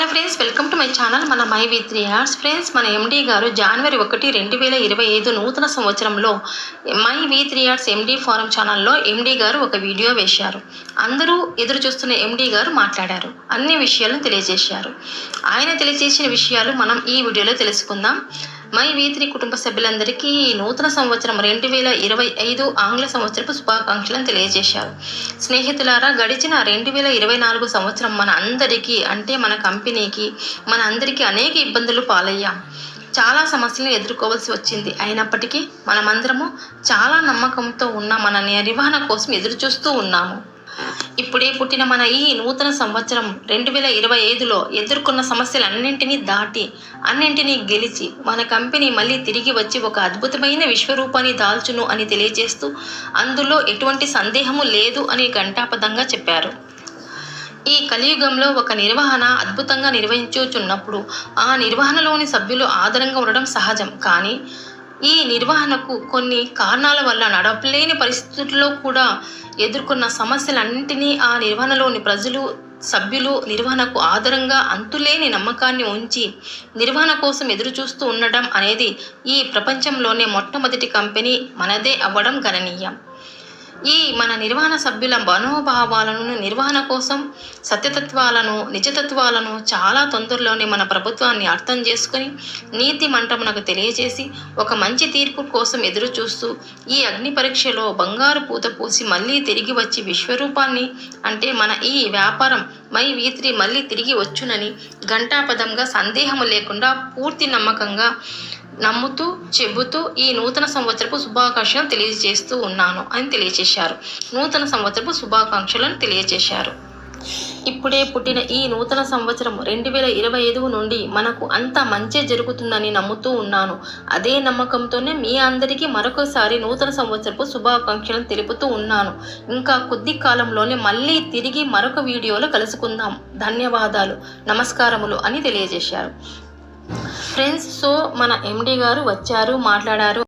Hi friends, welcome to my channel. మన my with three arts. Friends, మన MD గారు జనవరి 1, 2025 నూతన సంవత్సరంలో my V three arts MD ఫారం ఛానల్లో ఎండీ గారు ఒక వీడియో వేశారు. అందరూ ఎదురు చూస్తున్న ఎండీ గారు మాట్లాడారు. అన్ని విషయాలను తెలియజేశారు. ఆయన తెలియజేసిన విషయాలు మనం ఈ వీడియోలో తెలుసుకుందాం. మై వి3 కుటుంబ సభ్యులందరికీ నూతన సంవత్సరం 2025 ఆంగ్ల సంవత్సరపు శుభాకాంక్షలను తెలియజేశారు. స్నేహితులారా, గడిచిన 2024 సంవత్సరం మన అందరికీ, అంటే మన కంపెనీకి, మన అందరికీ అనేక ఇబ్బందులు పాలయ్యాం. చాలా సమస్యలను ఎదుర్కోవాల్సి వచ్చింది. అయినప్పటికీ మనమందరము చాలా నమ్మకంతో ఉన్న మన నిర్వహణ కోసం ఎదురు చూస్తూ ఉన్నాము. ఇప్పుడే పుట్టిన మన ఈ నూతన సంవత్సరం 2025లో ఎదుర్కొన్న సమస్యలన్నింటినీ దాటి, అన్నింటినీ గెలిచి మన కంపెనీ మళ్ళీ తిరిగి వచ్చి ఒక అద్భుతమైన విశ్వరూపాన్ని దాల్చును అని తెలియజేస్తూ, అందులో ఎటువంటి సందేహము లేదు అని ఘంటాపథంగా చెప్పారు. ఈ కలియుగంలో ఒక నిర్వహణ అద్భుతంగా నిర్వహించుచున్నప్పుడు ఆ నిర్వహణలోని సభ్యులు ఆదరంగా ఉండడం సహజం. కానీ ఈ నిర్వహణకు కొన్ని కారణాల వల్ల నడపలేని పరిస్థితుల్లో కూడా ఎదుర్కొన్న సమస్యలన్నింటినీ ఆ నిర్వహణలోని ప్రజలు, సభ్యులు నిర్వహణకు ఆధారంగా అంతులేని నమ్మకాన్ని ఉంచి నిర్వహణ కోసం ఎదురు చూస్తూ ఉండడం అనేది ఈ ప్రపంచంలోనే మొట్టమొదటి కంపెనీ మనదే అవ్వడం గణనీయం. ఈ మన నిర్వహణ సభ్యుల మనోభావాలను, నిర్వహణ కోసం సత్యతత్వాలను, నిజతత్వాలను చాలా తొందరలోనే మన ప్రభుత్వాన్ని అర్థం చేసుకుని నీతి మంటమునకు తెలియజేసి ఒక మంచి తీర్పు కోసం ఎదురు చూస్తూ ఈ అగ్ని పరీక్షలో బంగారు పూత పూసి మళ్ళీ తిరిగి వచ్చి విశ్వరూపాన్ని, అంటే మన ఈ వ్యాపారం మై వి3 మళ్ళీ తిరిగి వచ్చునని ఘంటాపథంగా, సందేహము లేకుండా, పూర్తి నమ్మకంగా నమ్ముతూ చెబుతూ ఈ నూతన సంవత్సరపు శుభాకాంక్షలను తెలియజేస్తూ ఉన్నాను అని తెలియజేశారు. నూతన సంవత్సరపు శుభాకాంక్షలను తెలియజేశారు. ఇప్పుడే పుట్టిన ఈ నూతన సంవత్సరం 2025 నుండి మనకు అంత మంచి జరుగుతుందని నమ్ముతూ ఉన్నాను. అదే నమ్మకంతోనే మీ అందరికీ మరొకసారి నూతన సంవత్సరపు శుభాకాంక్షలను తెలుపుతూ ఉన్నాను. ఇంకా కొద్ది కాలంలోనే మళ్ళీ తిరిగి మరొక వీడియోలో కలుసుకుందాం. ధన్యవాదాలు, నమస్కారములు అని తెలియజేశారు. ఫ్రెండ్స్, సో మన ఎండీ గారు వచ్చారు, మాట్లాడారు.